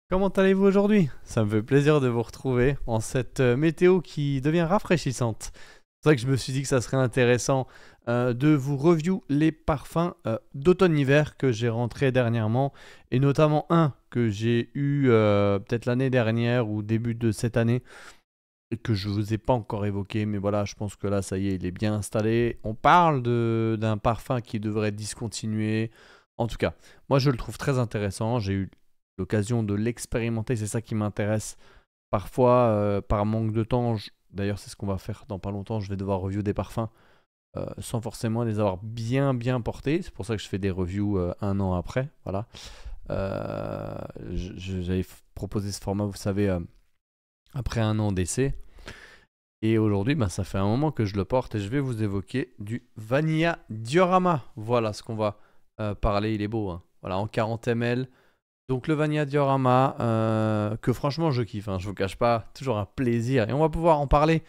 Comment allez-vous aujourd'hui? Ça me fait plaisir de vous retrouver en cette météo qui devient rafraîchissante. C'est vrai que je me suis dit que ça serait intéressant de vous review les parfums d'automne-hiver que j'ai rentrés dernièrement et notamment un que j'ai eu peut-être l'année dernière ou début de cette année et que je vous ai pas encore évoqué, mais voilà, je pense que là, ça y est, il est bien installé. On parle d'un parfum qui devrait discontinuer. En tout cas, moi, je le trouve très intéressant. J'ai eu l'occasion de l'expérimenter, c'est ça qui m'intéresse. Parfois, par manque de temps, d'ailleurs, c'est ce qu'on va faire dans pas longtemps. Je vais devoir review des parfums sans forcément les avoir bien portés. C'est pour ça que je fais des reviews un an après. Voilà. J'avais proposé ce format, vous savez, après un an d'essai. Et aujourd'hui, bah, ça fait un moment que je le porte et je vais vous évoquer du Vanilla Diorama. Voilà ce qu'on va parler, il est beau, hein. Voilà, en 40 ml. Donc le Vanilla Diorama, que franchement je kiffe, hein, je vous cache pas, toujours un plaisir. Et on va pouvoir en parler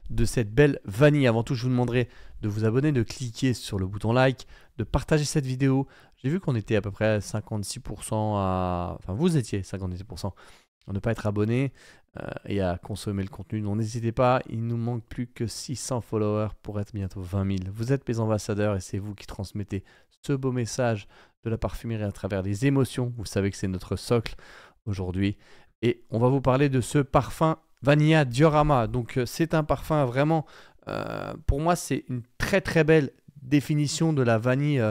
de cette belle vanille. Avant tout, je vous demanderai de vous abonner, de cliquer sur le bouton like, de partager cette vidéo. J'ai vu qu'on était à peu près à 56% à... Enfin, vous étiez 56% à ne pas être abonné et à consommer le contenu. Donc n'hésitez pas, il nous manque plus que 600 followers pour être bientôt 20 000. Vous êtes mes ambassadeurs et c'est vous qui transmettez ce beau message de la parfumerie à travers les émotions. Vous savez que c'est notre socle aujourd'hui. Et on va vous parler de ce parfum Vanilla Diorama. Donc c'est un parfum vraiment, pour moi c'est une très belle définition de la vanille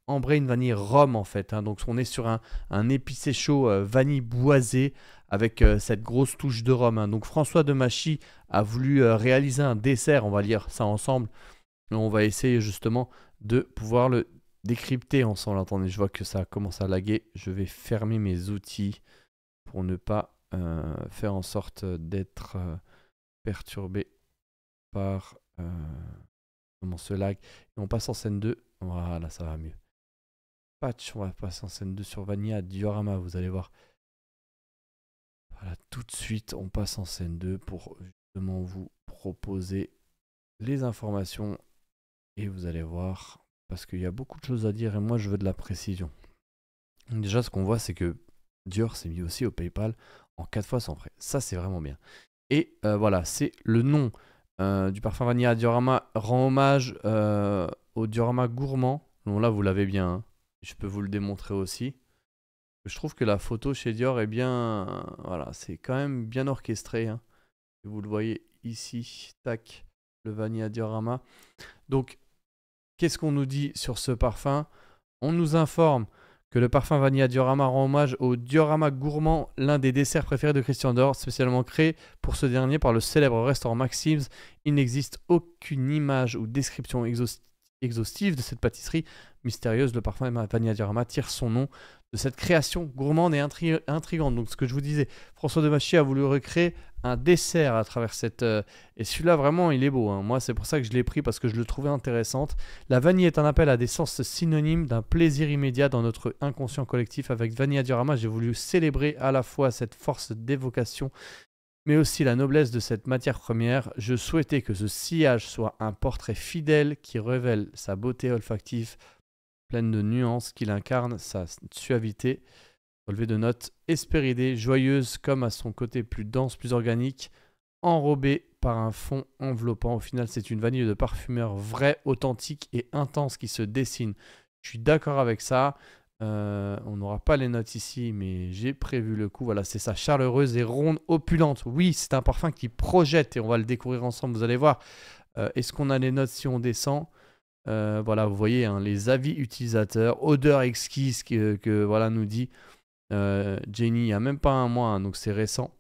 ambrée, une vanille rhum en fait, hein. Donc on est sur un épicé chaud vanille boisée avec cette grosse touche de rhum, hein. Donc François Demachy a voulu réaliser un dessert, on va lire ça ensemble. Et on va essayer justement de pouvoir le décrypter ensemble. Attendez, je vois que ça commence à laguer. Je vais fermer mes outils pour ne pas faire en sorte d'être perturbé par comment ce lag. Et on passe en scène 2. Voilà, ça va mieux. Patch, on va passer en scène 2 sur Vanilla Diorama, vous allez voir. Voilà, tout de suite, on passe en scène 2 pour justement vous proposer les informations. Et vous allez voir, parce qu'il y a beaucoup de choses à dire et moi je veux de la précision. Déjà, ce qu'on voit, c'est que Dior s'est mis aussi au PayPal en 4 fois sans frais. Ça, c'est vraiment bien. Et voilà, c'est le nom du parfum Vanilla Diorama rend hommage au Diorama gourmand. Bon, là, vous l'avez bien, hein. Je peux vous le démontrer aussi. Je trouve que la photo chez Dior est bien... voilà, c'est quand même bien orchestré, hein. Vous le voyez ici, tac, le Vanilla Diorama. Donc, qu'est-ce qu'on nous dit sur ce parfum? On nous informe que le parfum Vanilla Diorama rend hommage au Diorama gourmand, l'un des desserts préférés de Christian Dior, spécialement créé pour ce dernier par le célèbre restaurant Maxim's. Il n'existe aucune image ou description exhaustive de cette pâtisserie mystérieuse. Le parfum Vanilla Diorama tire son nom de cette création gourmande et intrigante. Donc ce que je vous disais, François Demachy a voulu recréer un dessert à travers cette... et celui-là vraiment il est beau, hein. Moi c'est pour ça que je l'ai pris parce que je le trouvais intéressante. La vanille est un appel à des sens synonymes d'un plaisir immédiat dans notre inconscient collectif. Avec Vanilla Diorama, j'ai voulu célébrer à la fois cette force d'évocation mais aussi la noblesse de cette matière première. Je souhaitais que ce sillage soit un portrait fidèle qui révèle sa beauté olfactive pleine de nuances, qu'il incarne sa suavité, relevée de notes espéridées, joyeuses comme à son côté plus dense, plus organique, enrobée par un fond enveloppant. Au final, c'est une vanille de parfumeur vraie, authentique et intense qui se dessine. Je suis d'accord avec ça. On n'aura pas les notes ici, mais j'ai prévu le coup. Voilà, c'est ça, chaleureuse et ronde, opulente. Oui, c'est un parfum qui projette et on va le découvrir ensemble, vous allez voir. Est-ce qu'on a les notes si on descend? Voilà, vous voyez, hein, les avis utilisateurs, odeur exquise que voilà, nous dit Jenny, il n'y a même pas un mois, hein, donc c'est récent.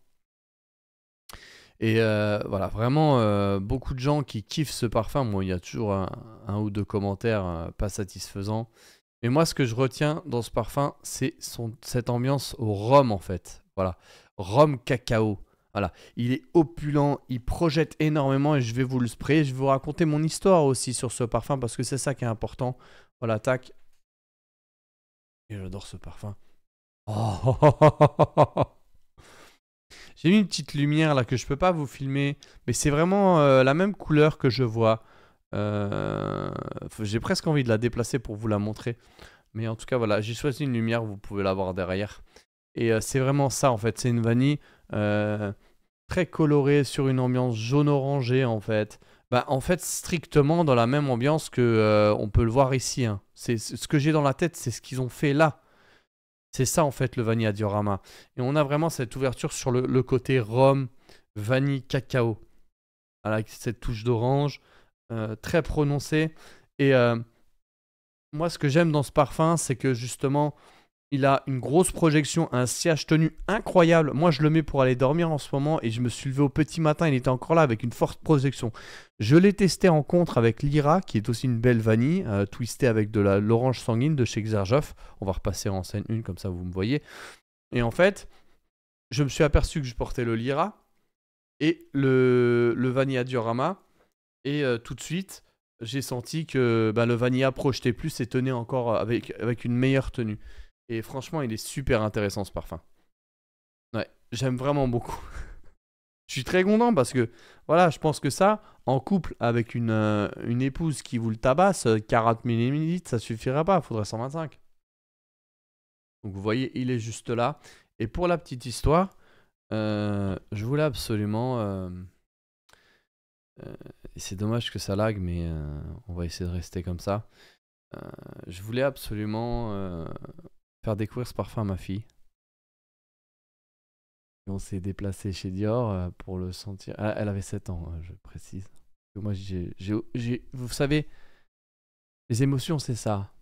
Et voilà, vraiment beaucoup de gens qui kiffent ce parfum. Moi, il y a toujours un ou deux commentaires pas satisfaisants. Mais moi, ce que je retiens dans ce parfum, c'est cette ambiance au rhum, en fait. Voilà, rhum cacao. Voilà, il est opulent, il projette énormément et je vais vous le sprayer. Je vais vous raconter mon histoire aussi sur ce parfum parce que c'est ça qui est important. Voilà, tac. Et j'adore ce parfum. Oh. J'ai mis une petite lumière là que je peux pas vous filmer, mais c'est vraiment la même couleur que je vois. J'ai presque envie de la déplacer pour vous la montrer. Mais en tout cas, voilà, j'ai choisi une lumière, vous pouvez la voir derrière. Et c'est vraiment ça en fait. C'est une vanille euh, très colorée sur une ambiance jaune-orangé en fait. Bah, en fait, strictement dans la même ambiance que on peut le voir ici, hein. C'est ce que j'ai dans la tête, c'est ce qu'ils ont fait là. C'est ça en fait le vanilla diorama. Et on a vraiment cette ouverture sur le côté rhum, vanille, cacao. Voilà, avec cette touche d'orange très prononcée. Et moi, ce que j'aime dans ce parfum, c'est que justement, il a une grosse projection, un sillage tenu incroyable. Moi, je le mets pour aller dormir en ce moment et je me suis levé au petit matin, il était encore là avec une forte projection. Je l'ai testé en contre avec l'Ira, qui est aussi une belle vanille, twistée avec de l'orange sanguine de chez Xerjoff. On va repasser en scène une, comme ça vous me voyez. Et en fait, je me suis aperçu que je portais le Lyra et le Vanilla Diorama. Et tout de suite, j'ai senti que le Vanilla projetait plus et tenait encore avec une meilleure tenue. Et franchement, il est super intéressant ce parfum. Ouais, j'aime vraiment beaucoup. Je suis très content parce que, voilà, je pense que ça, en couple avec une épouse qui vous le tabasse, 40 millilitres, ça suffira pas, il faudrait 125. Donc vous voyez, il est juste là. Et pour la petite histoire, je voulais absolument... c'est dommage que ça lag, mais on va essayer de rester comme ça. Je voulais absolument faire découvrir ce parfum à ma fille. Et on s'est déplacé chez Dior pour le sentir. Ah, elle avait 7 ans, je précise. Moi, vous savez, les émotions, c'est ça.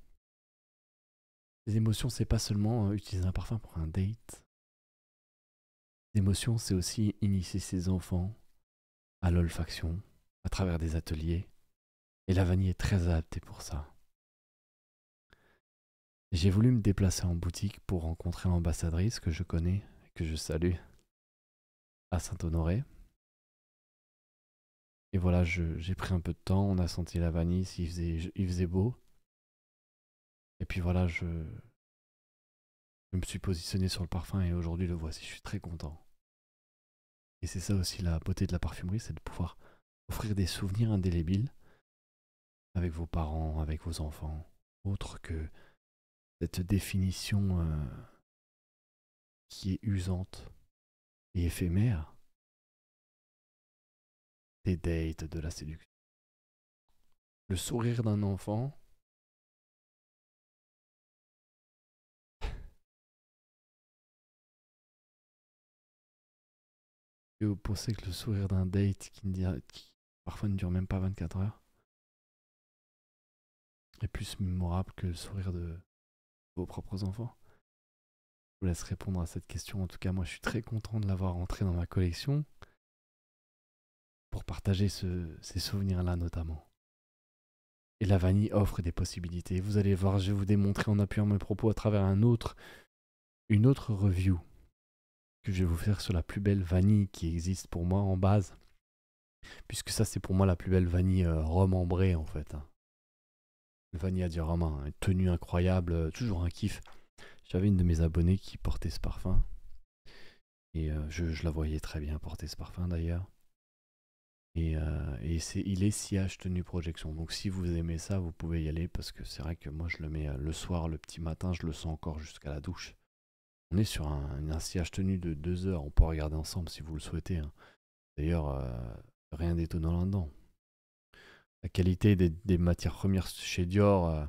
Les émotions, c'est pas seulement utiliser un parfum pour un date. Les émotions, c'est aussi initier ses enfants à l'olfaction, à travers des ateliers. Et la vanille est très adaptée pour ça. J'ai voulu me déplacer en boutique pour rencontrer l'ambassadrice que je connais et que je salue à Saint-Honoré. Et voilà, j'ai pris un peu de temps, on a senti la vanille, il faisait beau. Et puis voilà, je me suis positionné sur le parfum et aujourd'hui le voici, je suis très content. Et c'est ça aussi la beauté de la parfumerie, c'est de pouvoir offrir des souvenirs indélébiles avec vos parents, avec vos enfants, autre que cette définition qui est usante et éphémère des dates, de la séduction. Le sourire d'un enfant, et vous pensez que le sourire d'un date qui parfois ne dure même pas 24 heures est plus mémorable que le sourire de vos propres enfants? Je vous laisse répondre à cette question. En tout cas, moi, je suis très content de l'avoir rentré dans ma collection pour partager ces souvenirs-là notamment. Et la vanille offre des possibilités. Vous allez voir, je vais vous démontrer en appuyant mes propos à travers une autre review que je vais vous faire sur la plus belle vanille qui existe pour moi en base. Puisque ça, c'est pour moi la plus belle vanille rhum ambré en fait. Le Vanilla Diorama, une tenue incroyable, toujours un kiff. J'avais une de mes abonnées qui portait ce parfum. Et je la voyais très bien porter ce parfum d'ailleurs. Et il est sillage tenue projection. Donc si vous aimez ça, vous pouvez y aller parce que c'est vrai que moi je le mets le soir, le petit matin, je le sens encore jusqu'à la douche. On est sur un sillage tenue de 2 heures. On peut regarder ensemble si vous le souhaitez, hein. D'ailleurs, rien d'étonnant là-dedans. La qualité des matières premières chez Dior,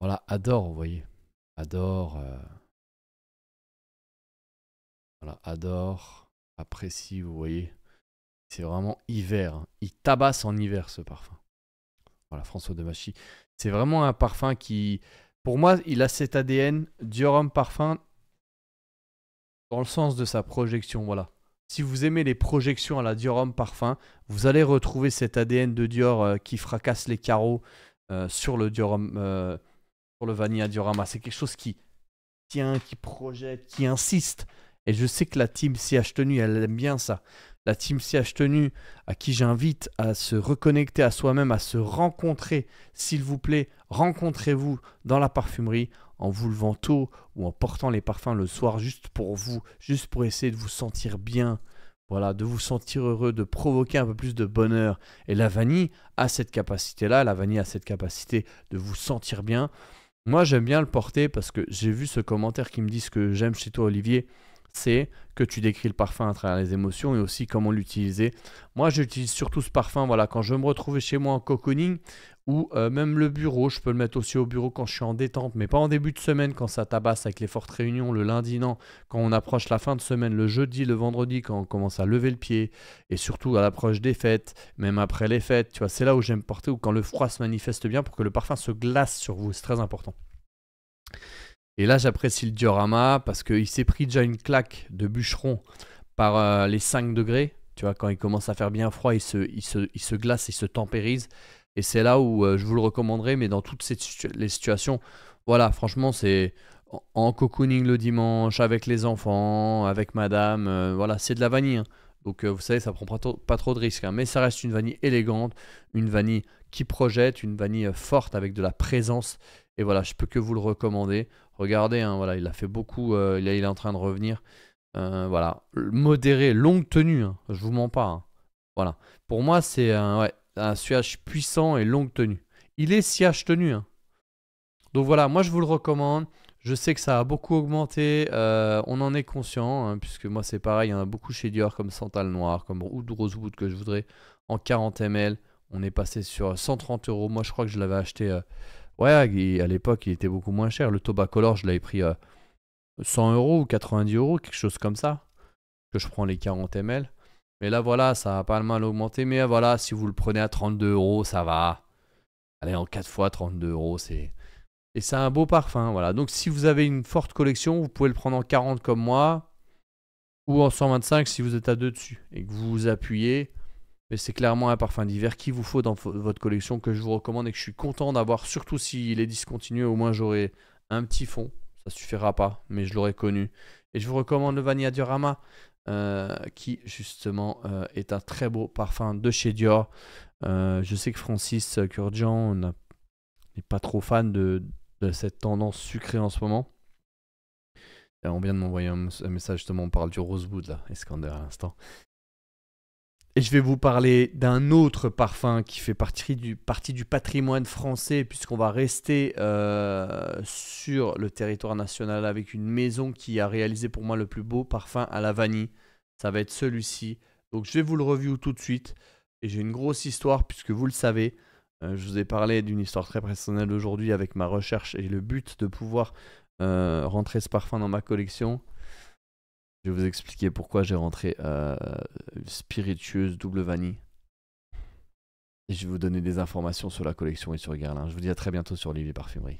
voilà, adore, vous voyez. Adore, voilà, adore, apprécie, vous voyez. C'est vraiment hiver, hein. Il tabasse en hiver ce parfum. Voilà, François Demachy. C'est vraiment un parfum qui, pour moi, il a cet ADN Dior Homme Parfum dans le sens de sa projection, voilà. Si vous aimez les projections à la Dior Homme Parfum, vous allez retrouver cet ADN de Dior qui fracasse les carreaux sur le Dior Homme, sur le Vanilla Diorama. C'est quelque chose qui tient, qui projette, qui insiste. Et je sais que la team CH Tenue, elle aime bien ça. La team CH Tenue, à qui j'invite à se reconnecter à soi-même, à se rencontrer. S'il vous plaît, rencontrez-vous dans la parfumerie en vous levant tôt ou en portant les parfums le soir juste pour vous, juste pour essayer de vous sentir bien. Voilà, de vous sentir heureux, de provoquer un peu plus de bonheur. Et la vanille a cette capacité-là, la vanille a cette capacité de vous sentir bien. Moi, j'aime bien le porter parce que j'ai vu ce commentaire qui me dit ce que j'aime chez toi, Olivier, c'est que tu décris le parfum à travers les émotions et aussi comment l'utiliser. Moi, j'utilise surtout ce parfum, voilà, quand je veux me retrouver chez moi en cocooning ou même le bureau. Je peux le mettre aussi au bureau quand je suis en détente, mais pas en début de semaine quand ça tabasse avec les fortes réunions, le lundi, non. Quand on approche la fin de semaine, le jeudi, le vendredi, quand on commence à lever le pied et surtout à l'approche des fêtes, même après les fêtes, tu vois, c'est là où j'aime porter ou quand le froid se manifeste bien pour que le parfum se glace sur vous. C'est très important. Et là, j'apprécie le diorama parce qu'il s'est pris déjà une claque de bûcheron par les 5 degrés. Tu vois, quand il commence à faire bien froid, il se glace, il se tempérise. Et c'est là où je vous le recommanderais, mais dans toutes les situations, voilà, franchement, c'est en cocooning le dimanche, avec les enfants, avec madame, voilà, c'est de la vanille, hein. Donc vous savez, ça prend pas trop de risques, hein. Mais ça reste une vanille élégante, une vanille qui projette, une vanille forte avec de la présence. Et voilà, je peux que vous le recommander. Regardez, hein, voilà, il a fait beaucoup, il est en train de revenir. Voilà, modéré, longue tenue, hein, je vous mens pas, hein. Voilà, pour moi c'est ouais, un sillage puissant et longue tenue. Il est sillage tenu, hein. Donc voilà, moi je vous le recommande. Je sais que ça a beaucoup augmenté, on en est conscient, hein, puisque moi c'est pareil, il y en a beaucoup chez Dior comme Santal Noir, comme Oud Rosewood que je voudrais en 40 ml. On est passé sur 130 euros. Moi je crois que je l'avais acheté, ouais, à l'époque il était beaucoup moins cher. Le Tobacolor je l'avais pris 100 euros ou 90 euros, quelque chose comme ça, que je prends les 40 ml. Mais là voilà, ça a pas mal augmenté, mais voilà, si vous le prenez à 32 euros, ça va. Allez, en 4 fois 32 euros, c'est... Et c'est un beau parfum, voilà. Donc si vous avez une forte collection, vous pouvez le prendre en 40 comme moi, ou en 125 si vous êtes à deux dessus, et que vous vous appuyez. Mais c'est clairement un parfum d'hiver qu'il vous faut dans votre collection, que je vous recommande et que je suis content d'avoir, surtout s'il est discontinué, au moins j'aurai un petit fond. Ça suffira pas, mais je l'aurais connu. Et je vous recommande le Vanilla Diorama, qui justement est un très beau parfum de chez Dior. Je sais que Francis Kurkdjian n'est pas trop fan de cette tendance sucrée en ce moment. Et on vient de m'envoyer un message, justement, on parle du Rosewood là, Eskander à l'instant. Et je vais vous parler d'un autre parfum qui fait partie du patrimoine français, puisqu'on va rester sur le territoire national avec une maison qui a réalisé pour moi le plus beau parfum à la vanille. Ça va être celui-ci. Donc je vais vous le review tout de suite. Et j'ai une grosse histoire, puisque vous le savez. Je vous ai parlé d'une histoire très personnelle aujourd'hui avec ma recherche et le but de pouvoir rentrer ce parfum dans ma collection. Je vais vous expliquer pourquoi j'ai rentré spiritueuse double vanille. Et je vais vous donner des informations sur la collection et sur Guerlain. Je vous dis à très bientôt sur Olivier Parfumerie.